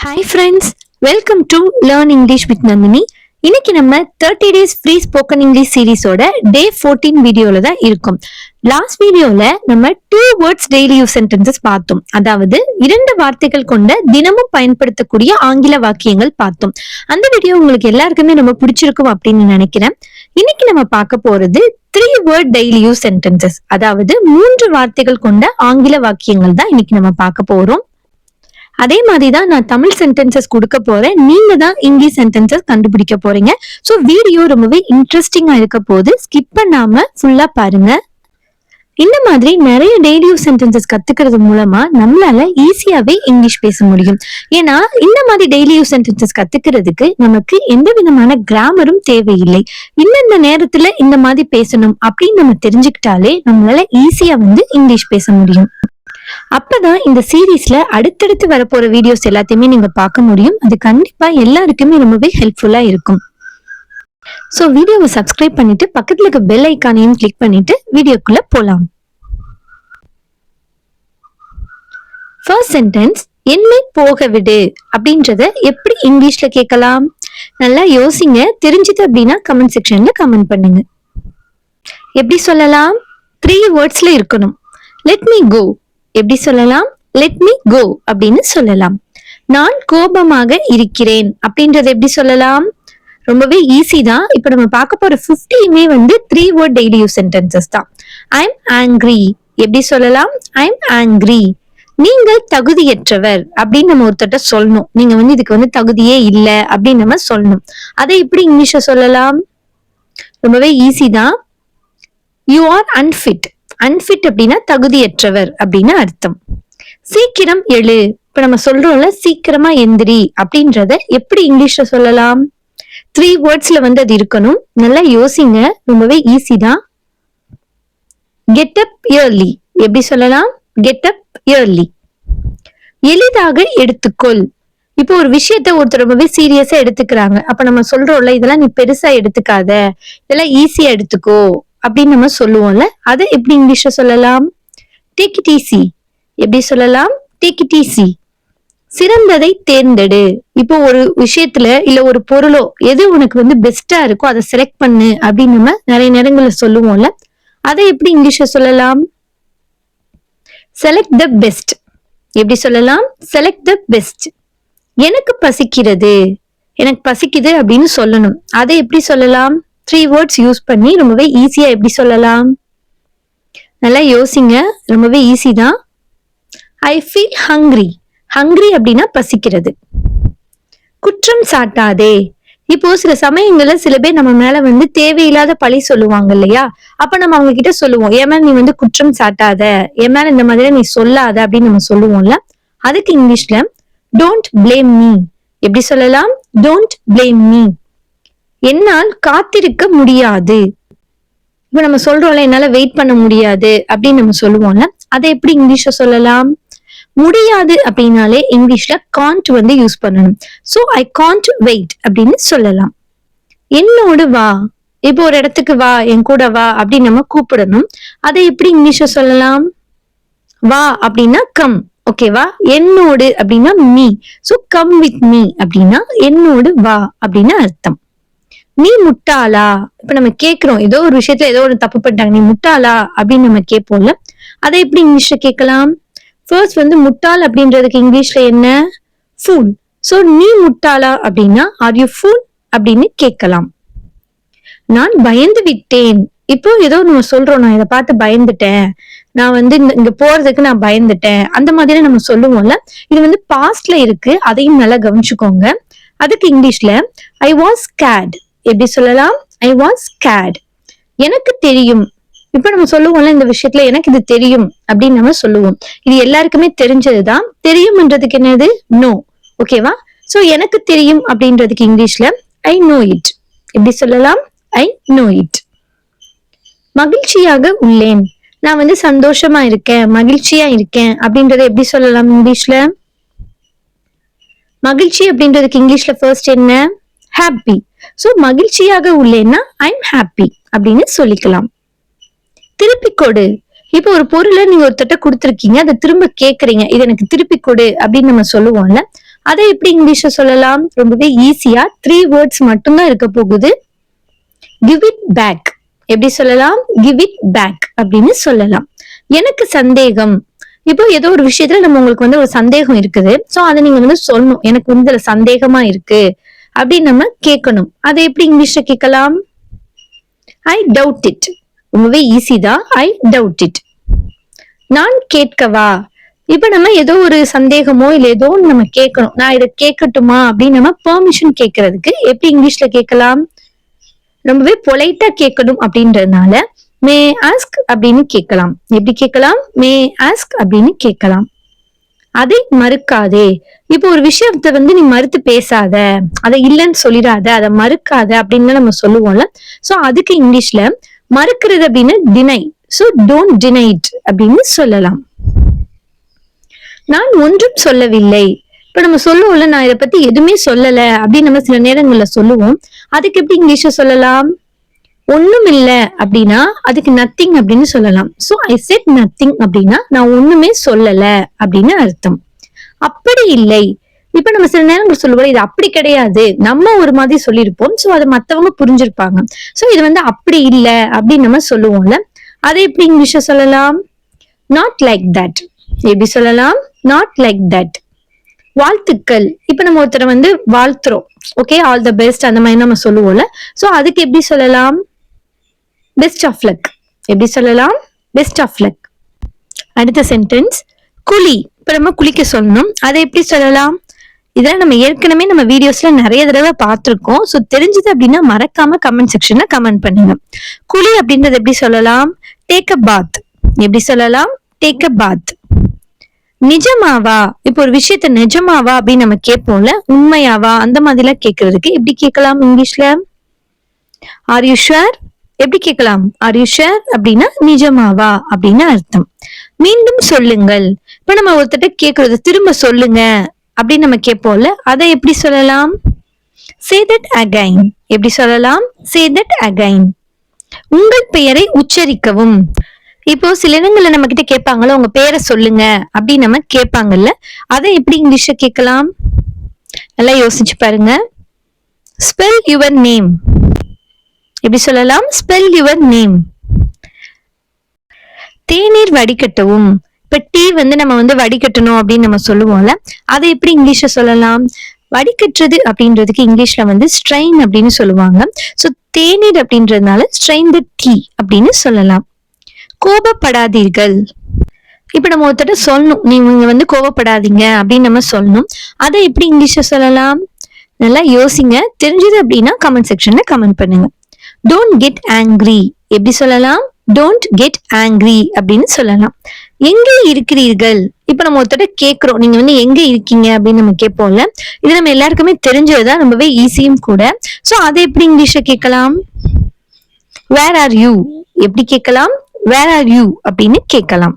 Hi friends, welcome to Learn English with Nandini. இன்னைக்கு நம்ம 30 days free spoken English சீரிஸோட டே 14 வீடியோல தான் இருக்கும். லாஸ்ட் வீடியோல நம்ம 2 words daily use sentences பார்த்தோம். அதாவது 2 வார்த்தைகள் கொண்ட தினமும் பயன்படுத்தக்கூடிய ஆங்கில வாக்கியங்கள் பார்த்தோம். அந்த வீடியோ உங்களுக்கு எல்லாருக்குமே ரொம்ப பிடிச்சிருக்கும் அப்படின்னு நினைக்கிறேன். இன்னைக்கு நம்ம பார்க்க போறது 3 word daily use sentences. அதாவது 3 வார்த்தைகள் கொண்ட ஆங்கில வாக்கியங்கள் தான் இன்னைக்கு நம்ம பார்க்க போறோம். அதே மாதிரிதான் நான் தமிழ் சென்டென்சஸ் கொடுக்க போறேன். நீங்க தான் இங்கிலீஷ் சென்டென்சஸ் கண்டுபிடிக்க போறீங்க. சோ வீடியோ ரொம்பவே இன்ட்ரெஸ்டிங்கா இருக்க போது ஸ்கிப் பண்ணாம ஃபுல்லா பாருங்க. இந்த மாதிரி நிறைய டெய்லி யூஸ் சென்டென்சஸ் கத்துக்கிறது மூலமா நம்மளால ஈஸியாவே இங்கிலீஷ் பேச முடியும். ஏன்னா இந்த மாதிரி டெய்லி யூஸ் சென்டென்சஸ் கத்துக்கிறதுக்கு நமக்கு எந்த விதமான கிராமரும் தேவையில்லை. இந்த நேரத்துல இந்த மாதிரி பேசணும் அப்படின்னு நம்ம தெரிஞ்சுக்கிட்டாலே நம்மளால ஈஸியா இங்கிலீஷ் பேச முடியும். அப்பதான் இந்த சீரீஸ்ல அடுத்தடுத்து வரப்போற வீடியோஸ் எல்லாத்தையுமே நீங்க பார்க்க முடியும். அது கண்டிப்பா எல்லாருக்குமே ரொம்பவே ஹெல்ப்ஃபுல்லா இருக்கும். சோ வீடியோவை சப்ஸ்கிரைப் பண்ணிட்டு பக்கத்துல இருக்க பெல் ஐகானையும் கிளிக் பண்ணிட்டு வீடியோக்குள்ள போலாம். ஃபர்ஸ்ட் சென்டென்ஸ், என்னை போக விடு அப்படின்றத எப்படி இங்கிலீஷ்ல கேட்கலாம்? நல்லா யோசிங்க. தெரிஞ்சது அப்படின்னா கமெண்ட் செக்ஷன்ல கமெண்ட் பண்ணுங்க. எப்படி சொல்லலாம்? 3 wordsல இருக்கணும். லெட் மீ கோ எப்படி சொல்லலாம்? லெட் மீ கோ அப்படின்னு சொல்லலாம். நான் கோபமாக இருக்கிறேன் அப்படின்றத எப்படி சொல்லலாம்? ரொம்பவே ஈஸி தான். இப்ப நம்ம பார்க்க போற 50மே 3 word daily use sentences தான். ஐ எம் ஆங்கிரி எப்படி சொல்லலாம்? I am angry. நீங்கள் தகுதியற்றவர் அப்படின்னு நம்ம ஒருத்தட்ட சொல்லணும். நீங்க இதுக்கு தகுதியே இல்ல அப்படின்னு நம்ம சொல்லணும். அதை எப்படி இங்கிலீஷ்ல சொல்லலாம்? ரொம்பவே ஈஸி தான். You are unfit. அன்ஃபிட் அப்படின்னா தகுதியற்றவர் அப்படின்னு அர்த்தம். சீக்கிரம் எழு. இப்ப நம்ம சொல்றோம்ல சீக்கிரமா எந்திரி அப்படின்றத எப்படி இங்கிலீஷ்ல சொல்லலாம்? 3 wordsல அது இருக்கணும். நல்லா யோசிங்க. ரொம்பவே ஈஸி தான். கெட் அப் இயர்லி எப்படி சொல்லலாம்? Get up yearly. எளிதாக எடுத்துக்கொள். இப்போ ஒரு விஷயத்த ஒருத்தர் ரொம்பவே சீரியஸா எடுத்துக்கிறாங்க. அப்ப நம்ம சொல்றோம்ல இதெல்லாம் நீ பெருசா எடுத்துக்காத, இதெல்லாம் ஈஸியா எடுத்துக்கோ அப்படின்னு நம்ம சொல்லுவோம்ல, அதை எப்படி இங்கிலீஷ்ல சொல்லலாம்? டேக் இட் ஈஸி எப்படி சொல்லலாம்? Take it easy. சிறந்ததை தேர்ந்தெடு. இப்போ ஒரு விஷயத்துல இல்ல ஒரு பொருளோ எது உனக்கு பெஸ்டா இருக்கோ அதை செலக்ட் பண்ணு அப்படின்னு நம்ம நிறைய நேரங்கள்ல சொல்லுவோம்ல, அதை எப்படி இங்கிலீஷ்ல சொல்லலாம்? செலக்ட் த பெஸ்ட் எப்படி சொல்லலாம்? Select the best. எனக்கு பசிக்கிறது. எனக்கு பசிக்குது அப்படின்னு சொல்லணும். அதை எப்படி சொல்லலாம்? 3 words யூஸ் பண்ணி ரொம்பவே ஈஸியா எப்படி சொல்லலாம்? நல்லா யோசிங்க. ரொம்பவே ஈஸி தான். I feel hungry. ஹங்க்ரி அப்படின்னா பசிக்கிறது. குற்றம் சாட்டாதே. இப்போ சில சமயங்கள்ல சில பேர் நம்ம மேல தேவையில்லாத பழி சொல்லுவாங்க இல்லையா? அப்ப நம்ம அவங்க கிட்ட சொல்லுவோம், என் மேல நீ குற்றம் சாட்டாத, என் மேல இந்த மாதிரி நீ சொல்லாத அப்படின்னு நம்ம சொல்லுவோம்ல. அதுக்கு இங்கிலீஷ்ல டோன்ட் பிளேம் மீ எப்படி சொல்லலாம்? Don't blame me. என்னால் காத்திருக்க முடியாது. இப்ப நம்ம சொல்றோம்ல என்னால வெயிட் பண்ண முடியாது அப்படின்னு நம்ம சொல்லுவோம்ல, அதை எப்படி இங்கிலீஷ்ல சொல்லலாம்? முடியாது அப்படின்னாலே இங்கிலீஷ்ல காண்ட் யூஸ் பண்ணணும். சோ ஐ காண்ட் வெயிட் அப்படின்னு சொல்லலாம். என்னோடு வா. இப்போ ஒரு இடத்துக்கு வா, என் கூட வா அப்படின்னு நம்ம கூப்பிடணும். அதை எப்படி இங்கிலீஷ்ல சொல்லலாம்? வா அப்படின்னா கம். ஓகேவா? என்னோடு அப்படின்னா me. So come with me அப்படின்னா என்னோடு வா அப்படின்னு அர்த்தம். நீ முட்டாளா. இப்ப நம்ம கேக்குறோம், ஏதோ ஒரு விஷயத்துல ஏதோ ஒரு தப்பு பண்ணிட்டாங்க, நீ முட்டாளா அப்படின்னு நம்ம கேட்போம்ல, அதை எப்படி இங்கிலீஷ்ல கேட்கலாம்? ஃபர்ஸ்ட் முட்டாள் அப்படின்றதுக்கு இங்கிலீஷ்ல என்ன? ஃபூல். சோ நீ முட்டாளா அப்படின்னா ஆர் யூ ஃபூல் அப்படின்னு கேட்கலாம். நான் பயந்து விட்டேன். இப்போ ஏதோ நம்ம சொல்றோம், நான் இதை பார்த்து பயந்துட்டேன், நான் இங்க போறதுக்கு நான் பயந்துட்டேன், அந்த மாதிரி நம்ம சொல்லுவோம்ல. இது பாஸ்ட்ல இருக்கு, அதையும் நல்லா கவனிச்சுக்கோங்க. அதுக்கு இங்கிலீஷ்ல ஐ வாஸ் ஸ்கேர்ட் எப்படி சொல்லலாம்? I was scared. எனக்கு தெரியும். இப்ப நம்ம சொல்லுவோம்ல இந்த விஷயத்துல எனக்கு இது தெரியும் அப்படின்னு நம்ம சொல்லுவோம். இது எல்லாருக்குமே தெரிஞ்சதுதான். தெரியும்ன்றதுக்கு என்னது? நோ. ஓகேவா? சோ எனக்கு தெரியும் அப்படின்றதுக்கு இங்கிலீஷ்ல ஐ நோ இட் எப்படி சொல்லலாம்? I know it. மகிழ்ச்சியாக உள்ளேன். நான் சந்தோஷமா இருக்கேன், மகிழ்ச்சியா இருக்கேன் அப்படின்றத எப்படி சொல்லலாம் இங்கிலீஷ்ல? மகிழ்ச்சி அப்படின்றதுக்கு இங்கிலீஷ்ல ஃபர்ஸ்ட் என்ன? ஹாப்பி. சோ மகிழ்ச்சியாக உள்ளேன்னா ஐம் ஹாப்பி அப்படின்னு சொல்லிக்கலாம். திருப்பி கொடு. இப்போ ஒரு பொருளை நீங்க ஒருத்தட்ட கொடுத்துருக்கீங்க, அதை திரும்ப கேக்குறீங்க, இது எனக்கு திருப்பி கொடு அப்படின்னு நம்ம சொல்லுவோம்ல, அதை எப்படி இங்கிலீஷ்ல சொல்லலாம்? ரொம்பவே ஈஸியா 3 வேர்ட்ஸ் மட்டும்தான் இருக்க போகுது. Give it back. எப்படி சொல்லலாம்? கிவ் இட் பேக் அப்படின்னு சொல்லலாம். எனக்கு சந்தேகம். இப்போ ஏதோ ஒரு விஷயத்துல உங்களுக்கு ஒரு சந்தேகம் இருக்குது. சோ அதை நீங்க சொல்லணும். எனக்கு இதுல சந்தேகமா இருக்கு அப்படின்னு நம்ம கேட்கணும். அதை எப்படி இங்கிலீஷ்ல கேட்கலாம்? I doubt it. ரொம்பவே ஈஸி தான். I doubt it. நான் கேட்கவா. இப்ப நம்ம ஏதோ ஒரு சந்தேகமோ இல்ல ஏதோ நம்ம கேட்கணும். நான் இதை கேட்கட்டுமா அப்படின்னு நம்ம பெர்மிஷன் கேட்கறதுக்கு எப்படி இங்கிலீஷ்ல கேட்கலாம்? ரொம்பவே பொலைட்டா கேட்கணும் அப்படின்றதுனால மே ஆஸ்க் அப்படின்னு கேட்கலாம். எப்படி கேட்கலாம்? மே ஆஸ்க் அப்படின்னு கேட்கலாம். அதை மறுக்காதே. இப்போ ஒரு விஷயத்த நீ மறுத்து பேசாத, அதை இல்லைன்னு சொல்லிடாத, அதை மறுக்காத அப்படின்னு நம்ம சொல்லுவோம்ல. சோ அதுக்கு இங்கிலீஷ்ல மறுக்கிறது அப்படின்னு deny. So don't deny it அப்படின்னு சொல்லலாம். நான் ஒன்றும் சொல்லவில்லை. இப்ப நம்ம சொல்லுவோம்ல, நான் இதை பத்தி எதுவுமே சொல்லல அப்படின்னு நம்ம சில நேரங்கள்ல சொல்லுவோம். அதுக்கு எப்படி இங்கிலீஷ்ல சொல்லலாம்? ஒண்ணும் இல்ல அப்படின்னா அதுக்கு நத்திங் அப்படின்னு சொல்லலாம். சோ ஐ செட் நத்திங் அப்படின்னா நான் ஒண்ணுமே சொல்லல அப்படின்னு அர்த்தம். அப்படி இல்லை. இப்ப நம்ம சில நேரங்கள் சொல்லுவோம், இது அப்படி கிடையாது, நம்ம ஒரு மாதிரி சொல்லியிருப்போம். சோ அதை மத்தவங்க புரிஞ்சிருப்பாங்க. சோ இது அப்படி இல்ல அப்படின்னு நம்ம சொல்லுவோம்ல. அதை எப்படி இங்கிலீஷ்ல சொல்லலாம்? Not like that. எப்படி சொல்லலாம்? Not like that. வாழ்த்துக்கள். இப்ப நம்ம ஒருத்தரை வாழ்த்துறோம். ஓகே, ஆல் தி பெஸ்ட் அந்த மாதிரி நம்ம சொல்லுவோம்ல. சோ அதுக்கு எப்படி சொல்லலாம்? Best of luck. எப்படி சொல்லலாம்? Best of luck. அடுத்த சென்டென்ஸ், குளி. இப்ப நம்ம குளிக்க சொல்லணும். அதை எப்படி சொல்லலாம்? இதெல்லாம் நம்ம ஏற்கனவே நம்ம வீடியோஸ்ல நிறைய தடவை பார்த்திருக்கோம். சோ தெரிஞ்சது அப்படின்னா மறக்காம கமெண்ட் செக்ஷன்ல கமெண்ட் பண்ணுங்க. குளி அப்படின்றது எப்படி சொல்லலாம்? டேக் அ பாத். எப்படி சொல்லலாம்? டேக் அ பாத். நிஜமாவா. இப்போ ஒரு விஷயத்த நிஜமாவா அப்படின்னு நம்ம கேட்போம்ல, உண்மையாவா அந்த மாதிரி எல்லாம் கேட்கறதுக்கு எப்படி கேட்கலாம் இங்கிலீஷ்ல? Are you sure. எப்படி கேட்கலாம்? ஆர் யூ ஷுர் அப்படின்னா நிஜமாவா அப்படின்னு அர்த்தம். மீண்டும் சொல்லுங்கள். இப்ப நம்ம ஒருத்தட்ட கேட்கறது திரும்ப சொல்லுங்க அப்படின்னு நம்ம கேட்போம்ல, அதை எப்படி சொல்லலாம்? Say that again. எப்படி சொல்லலாம்? Say that again. உங்கள் பெயரை உச்சரிக்கவும். இப்போ சில இடங்கள்ல நம்ம கிட்ட கேட்பாங்கல்ல, உங்க பேரை சொல்லுங்க அப்படின்னு நம்ம கேட்பாங்கல்ல, அதை எப்படி இங்கிலீஷ்ல கேட்கலாம்? நல்லா யோசிச்சு பாருங்க. Spell your name. எப்படி சொல்லலாம்? Spell your name. தேநீர் வடிகட்டவும். இப்ப டீ நம்ம வடிகட்டணும் அப்படின்னு நம்ம சொல்லுவோம்ல, அதை எப்படி இங்கிலீஷ்ல சொல்லலாம்? வடிகட்டுறது அப்படின்றதுக்கு இங்கிலீஷ்ல ஸ்ட்ரெயின் அப்படின்னு சொல்லுவாங்க. சோ தேநீர் அப்படின்றதுனால ஸ்ட்ரெயின் தி டீ அப்படின்னு சொல்லலாம். கோபப்படாதீர்கள். இப்ப நம்ம ஒருத்தட்ட சொல்லணும், நீங்க கோபப்படாதீங்க அப்படின்னு நம்ம சொல்லணும். அதை எப்படி இங்கிலீஷ்ல சொல்லலாம்? நல்லா யோசிங்க. தெரிஞ்சது அப்படின்னா கமெண்ட் செக்ஷன்ல கமெண்ட் பண்ணுங்க. Don't get angry. எப்படி சொல்லலாம்? டோன்ட் கெட் ஆங்கிரி அப்படின்னு சொல்லலாம். எங்கே இருக்கிறீர்கள். இப்ப நம்ம ஒருத்தட்ட கேட்கிறோம், நீங்க எங்க இருக்கீங்க அப்படின்னு நம்ம கேட்போம்ல. இது நம்ம எல்லாருக்குமே தெரிஞ்சதுதான், ரொம்பவே ஈஸியும் கூட. சோ அதை எப்படி இங்கிலீஷ்ல கேட்கலாம்? Where are you. எப்படி கேட்கலாம்? வேர் ஆர் யூ அப்படின்னு கேட்கலாம்.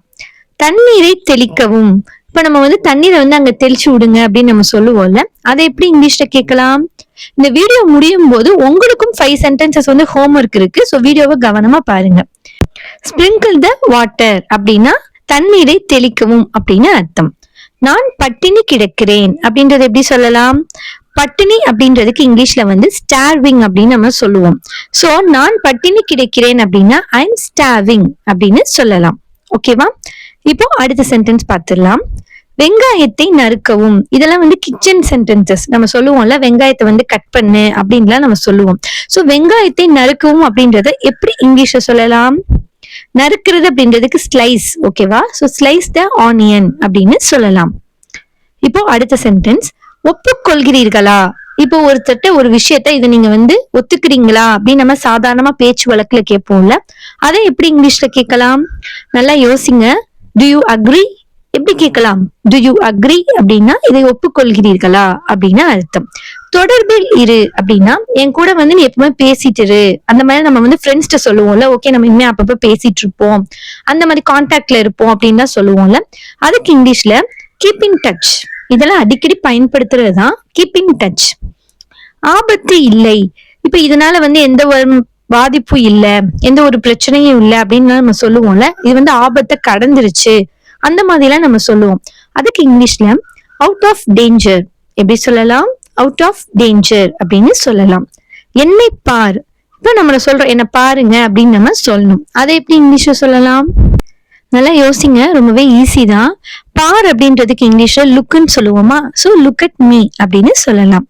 தண்ணீரை தெளிக்கவும். இப்ப நம்ம தண்ணீரை அங்க தெளிச்சு விடுங்க அப்படின்னு நம்ம சொல்லுவோம்ல, அதை எப்படி இங்கிலீஷ்ல கேட்கலாம்? இந்த வீடியோ முடியும் போது உங்களுக்கும் 5 சென்டென்சஸ் ஹோம்வொர்க் இருக்கு. சோ வீடியோவை கவனமா பாருங்க. ஸ்பிரிங்கிள் த வாட்டர் அப்படின்னா தண்ணீரை தெளிக்கவும் அப்படின்னு அர்த்தம். நான் பட்டினி கிடக்கிறேன் அப்படின்றது எப்படி சொல்லலாம்? பட்டினி அப்படின்றதுக்கு இங்கிலீஷ்ல ஸ்டார்விங் அப்படின்னு நம்ம சொல்லுவோம். சோ நான் பட்டினி கிடக்கிறேன் அப்படின்னா ஐ எம் ஸ்டார்விங் அப்படின்னு சொல்லலாம். ஓகேவா? இப்போ அடுத்த சென்டென்ஸ் பார்த்துடலாம். வெங்காயத்தை நறுக்கவும். இதெல்லாம் கிச்சன் சென்டென்சஸ். நம்ம சொல்லுவோம்ல, வெங்காயத்தை கட் பண்ணு அப்படின்லாம் நம்ம சொல்லுவோம். சோ வெங்காயத்தை நறுக்கவும் அப்படின்றத எப்படி இங்கிலீஷ்ல சொல்லலாம்? நறுக்கிறது அப்படின்றதுக்கு ஸ்லைஸ். ஓகேவா? சோ ஸ்லைஸ் த ஆனியன் அப்படின்னு சொல்லலாம். இப்போ அடுத்த சென்டென்ஸ், ஒப்புக்கொள்கிறீர்களா. இப்போ ஒருத்தட்ட ஒரு விஷயத்த இதை நீங்க ஒத்துக்கிறீங்களா அப்படின்னு நம்ம சாதாரணமா பேச்சு வழக்குல கேட்போம்ல, அதை எப்படி இங்கிலீஷ்ல கேட்கலாம்? நல்லா யோசிங்க. To you agree. எப்படி கேட்கலாம்? டு யூ அக்ரி அப்படின்னா இதை ஒப்புக்கொள்கிறீர்களா அப்படின்னு அர்த்தம். தொடர்பில் இரு அப்படின்னா என் கூட நீ எப்பவுமே பேசிட்டு இரு. அந்த மாதிரி நம்ம ஃப்ரெண்ட்ஸ்ட சொல்லுவோம்ல, ஓகே நம்ம இனிமே அப்பப்ப பேசிட்டு இருப்போம், அந்த மாதிரி கான்டாக்ட்ல இருப்போம் அப்படின்னு தான் சொல்லுவோம்ல. அதுக்கு இங்கிலீஷ்ல கீப் இன் டச். இதெல்லாம் அடிக்கடி பயன்படுத்துறதுதான் கீப் இன் டச். ஆபத்து இல்லை. இப்ப இதனால எந்த ஒரு பாதிப்பும் இல்ல, எந்த ஒரு பிரச்சனையும் இல்லை அப்படின்னு நம்ம சொல்லுவோம்ல, இது ஆபத்தை கடந்துருச்சு அந்த மாதிரி எல்லாம் நம்ம சொல்லுவோம். அதுக்கு இங்கிலீஷ்ல அவுட் ஆஃப் டேஞ்சர். எப்படி சொல்லலாம்? அவுட் ஆஃப் டேஞ்சர் அப்படின்னு சொல்லலாம். என்னை பார், இப்ப நம்மள சொல்றோம் என்ன பாருங்க அப்படின்னு நம்ம சொல்லணும். அதை எப்படி இங்கிலீஷ்ல சொல்லலாம்? நல்லா யோசிங்க, ரொம்பவே ஈஸி தான். பார் அப்படின்றதுக்கு இங்கிலீஷ்ல லுக்னு சொல்லுவோமா? சோ லுக் அட் மீ அப்படின்னு சொல்லலாம்.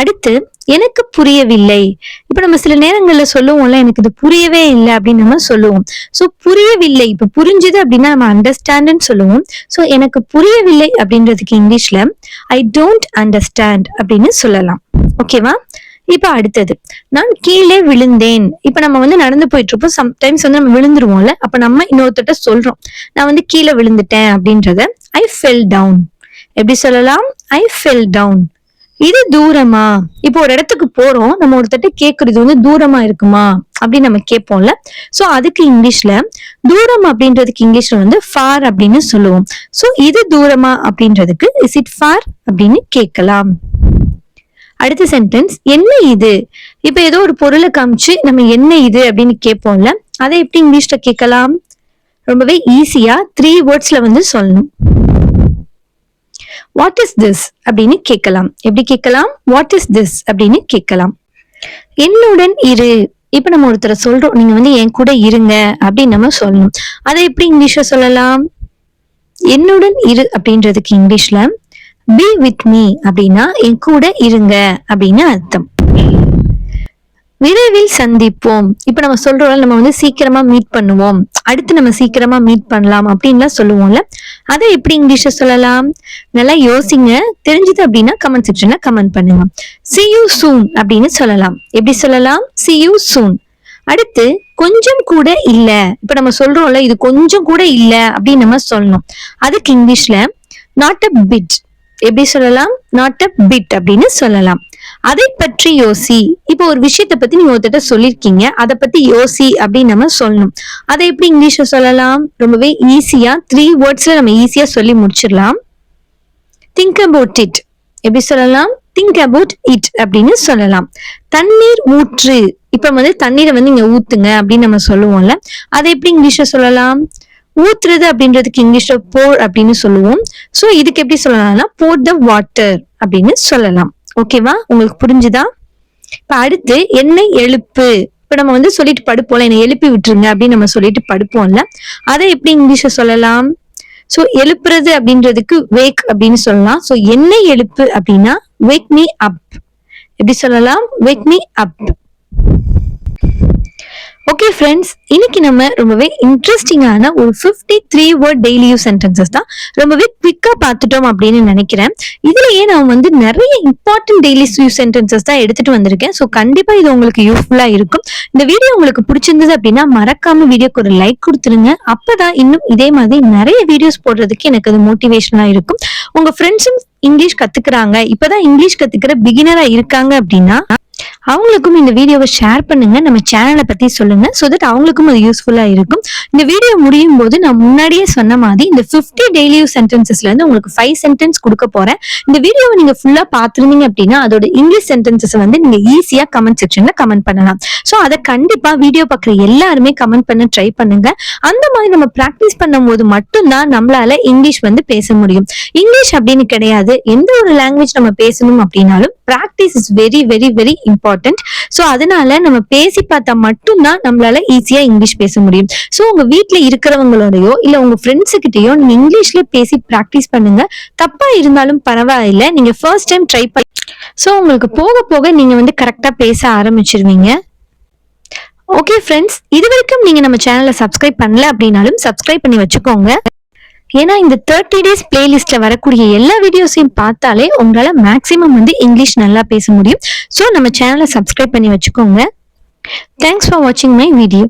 அடுத்து எனக்கு புரியவில்லை. இப்ப நம்ம சில நேரங்கள்ல சொல்லுவோம்ல, எனக்கு இது புரியவே இல்லை அப்படின்னு நம்ம சொல்லுவோம். சோ புரியவில்லை, இப்ப புரிஞ்சுது அப்படின்னா நம்ம அண்டர்ஸ்டாண்ட்னு சொல்லுவோம். சோ எனக்கு புரியவில்லை அப்படின்றதுக்கு இங்கிலீஷ்ல ஐ டோன்ட் அண்டர்ஸ்டாண்ட் அப்படின்னு சொல்லலாம். ஓகேவா? இப்ப அடுத்தது நான் கீழே விழுந்தேன். இப்ப நம்ம நடந்து போயிட்டு இருப்போம், சம்டைம்ஸ் நம்ம விழுந்துருவோம்ல, அப்ப நம்ம இன்னொருத்தட்ட சொல்றோம் நான் கீழே விழுந்துட்டேன் அப்படின்றத ஐ ஃபெல் டவுன். எப்படி சொல்லலாம்? I fell down. இது தூரமா? இப்போ ஒரு இடத்துக்கு போறோம், நம்ம ஒருத்தட்ட கேக்குறது தூரமா இருக்குமா அப்படின்னு நம்ம கேட்போம்ல. சோ அதுக்கு இங்கிலீஷ்ல தூரம் அப்படின்றதுக்கு இங்கிலீஷ்ல ஃபார் அப்படின்னு சொல்லுவோம். சோ இது தூரமா அப்படின்றதுக்கு இஸ் இட் ஃபார் அப்படின்னு கேட்கலாம். அடுத்த சென்டென்ஸ் என்ன இது? இப்ப ஏதோ ஒரு பொருளை காமிச்சு நம்ம என்ன இது அப்படின்னு கேட்போம்ல, அதை எப்படி இங்கிலீஷ்ல கேட்கலாம்? ரொம்பவே ஈஸியா 3 வேர்ட்ஸ்ல சொல்லணும். வாட் இஸ் திஸ் அப்படின்னு கேட்கலாம். எப்படி கேட்கலாம்? வாட் இஸ் திஸ் அப்படின்னு கேட்கலாம். என்னுடன் இரு. இப்ப நம்ம ஒருத்தரை சொல்றோம், நீங்க என் கூட இருங்க அப்படின்னு நம்ம சொல்லணும். அதை எப்படி இங்கிலீஷ்ல சொல்லலாம்? என்னுடன் இரு அப்படின்றதுக்கு இங்கிலீஷ்ல be with me அப்படின்னா என் கூட இருங்க அப்படின்னு அர்த்தம். விரைவில் சந்திப்போம். இப்ப நம்ம சொல்றோம், நம்ம சீக்கிரமா மீட் பண்ணுவோம், அடுத்து நம்ம சீக்கிரமா மீட் பண்ணலாம் அப்படின்லாம் சொல்லுவோம்ல, அதை எப்படி இங்கிலீஷ்ல சொல்லலாம்? நல்லா யோசிங்க, தெரிஞ்சது அப்படின்னா கமெண்ட் செக்ஷன்ல கமெண்ட் பண்ணுங்க. see you soon அப்படின்னு சொல்லலாம். எப்படி சொல்லலாம்? see you soon. அடுத்து கொஞ்சம் கூட இல்ல. இப்ப நம்ம சொல்றோம்ல, இது கொஞ்சம் கூட இல்ல அப்படின்னு நம்ம சொல்லணும். அதுக்கு இங்கிலீஷ்ல not a bit. எப்படி சொல்லலாம்? not a bit அப்படின்னு சொல்லலாம். அதை பற்றி யோசி. இப்போ ஒரு விஷயத்தை பத்தி நீங்க ஒருத்தட்ட சொல்லிருக்கீங்க, அதை பத்தி யோசி அப்படின்னு நம்ம சொல்லணும். அதை எப்படி இங்கிலீஷ்ல சொல்லலாம்? ரொம்பவே ஈஸியா 3 வேர்ட்ஸ்ல நம்ம ஈஸியா சொல்லி முடிச்சிடலாம். think about it. எப்படி சொல்லலாம்? think about it அப்படின்னு சொல்லலாம். தண்ணீர் ஊற்று. இப்ப தண்ணீரை இங்க ஊத்துங்க அப்படின்னு நம்ம சொல்லுவோம்ல, அதை எப்படி இங்கிலீஷ்ல சொல்லலாம்? ஊத்துறது அப்படின்றதுக்கு இங்கிலீஷ்ல pour அப்படின்னு சொல்லுவோம். சோ இதுக்கு எப்படி சொல்லலாம்னா pour the water அப்படின்னு சொல்லலாம். ஓகேவா? உங்களுக்கு புரிஞ்சுதா? இப்ப அடுத்து என்னை எழுப்பு. இப்ப நம்ம சொல்லிட்டு படுப்போம்ல, என்னை எழுப்பி விட்டுருங்க அப்படின்னு நம்ம சொல்லிட்டு படுப்போம்ல, அதை எப்படி இங்கிலீஷ்ல சொல்லலாம்? சோ எழுப்புறது அப்படின்றதுக்கு wake அப்படின்னு சொல்லலாம். சோ என்னை எழுப்பு அப்படின்னா wake me up. எப்படி சொல்லலாம்? wake me up. Okay friends, இன்னைக்கு நம்ம ரொம்பவே இன்ட்ரெஸ்டிங்கான ஒரு 53 வேர்ட் டெய்லி யூஸ் சென்டென்சஸ் தான் ரொம்பவே குவிக்கா பார்த்துட்டோம் அப்படின்னு நினைக்கிறேன். இதுலயே நான் நிறைய இம்பார்ட்டன்ட் டெய்லி யூஸ் சென்டென்சஸ் தான் எடுத்துட்டு வந்திருக்கேன். ஸோ கண்டிப்பா இது உங்களுக்கு யூஸ்ஃபுல்லா இருக்கும். இந்த வீடியோ உங்களுக்கு பிடிச்சிருந்தது அப்படின்னா மறக்காம வீடியோக்கு ஒரு லைக் கொடுத்துருங்க. அப்பதான் இன்னும் இதே மாதிரி நிறைய வீடியோஸ் போடுறதுக்கு எனக்கு அது மோட்டிவேஷனா இருக்கும். உங்க ஃப்ரெண்ட்ஸும் இங்கிலீஷ் கத்துக்கிறாங்க, இப்பதான் இங்கிலீஷ் கத்துக்கிற பிகினரா இருக்காங்க அப்படின்னா அவங்களுக்கும் இந்த வீடியோவை ஷேர் பண்ணுங்க, நம்ம சேனலை பத்தி சொல்லுங்க. சோ தட் அவங்களுக்கும் அது யூஸ்ஃபுல்லா இருக்கும். இந்த வீடியோ முடியும் போது நான் முன்னாடியே சொன்ன மாதிரி இந்த 50 டெய்லி யூஸ் சென்டென்சஸ்ல இருந்து உங்களுக்கு 5 சென்டென்ஸ் கொடுக்க போறேன். இந்த வீடியோவை நீங்க ஃபுல்லா பாத்துருந்தீங்க அப்படின்னா அதோட இங்கிலீஷ் சென்டென்சஸ் நீங்க ஈஸியா கமெண்ட் செக்ஷன்ல கமெண்ட் பண்ணலாம். சோ அதை கண்டிப்பா வீடியோ பாக்குற எல்லாருமே கமெண்ட் பண்ண ட்ரை பண்ணுங்க. அந்த மாதிரி நம்ம பிராக்டிஸ் பண்ணும் போது மட்டும்தான் நம்மளால இங்கிலீஷ் பேச முடியும். இங்கிலீஷ் அப்படின்னு கிடையாது, எந்த ஒரு லாங்குவேஜ் நம்ம பேசணும் அப்படின்னாலும் practice is very very very important. So அதனால நம்ம பேசி பார்த்தா மட்டும்தான் நம்மளால ஈஸியா இங்கிலீஷ் பேச முடியும். சோ உங்க வீட்டுல இருக்கிறவங்களோடயோ இல்ல உங்க ஃப்ரெண்ட்ஸ் கிட்டயோ நீங்க இங்கிலீஷ்ல பேசி பிராக்டிஸ் பண்ணுங்க. தப்பா இருந்தாலும் பரவாயில்ல, நீங்க ஃபர்ஸ்ட் டைம் ட்ரை பண்ணி சோ உங்களுக்கு போக போக நீங்க கரெக்டா பேச ஆரம்பிச்சிருவீங்க. ஓகே ஃப்ரெண்ட்ஸ், இது வரைக்கும் நீங்க நம்ம சேனலை சப்ஸ்கிரைப் பண்ணல அப்படின்னாலும் சப்ஸ்கிரைப் பண்ணி வச்சுக்கோங்க. ஏன்னா இந்த 30 டேஸ் பிளேலிஸ்ட்ல வரக்கூடிய எல்லா வீடியோஸையும் பார்த்தாலே உங்களால மேக்சிமம் இங்கிலீஷ் நல்லா பேச முடியும். சோ நம்ம சேனலை சப்ஸ்கிரைப் பண்ணி வச்சுக்கோங்க. தேங்க்ஸ் ஃபார் வாட்சிங் மை வீடியோ.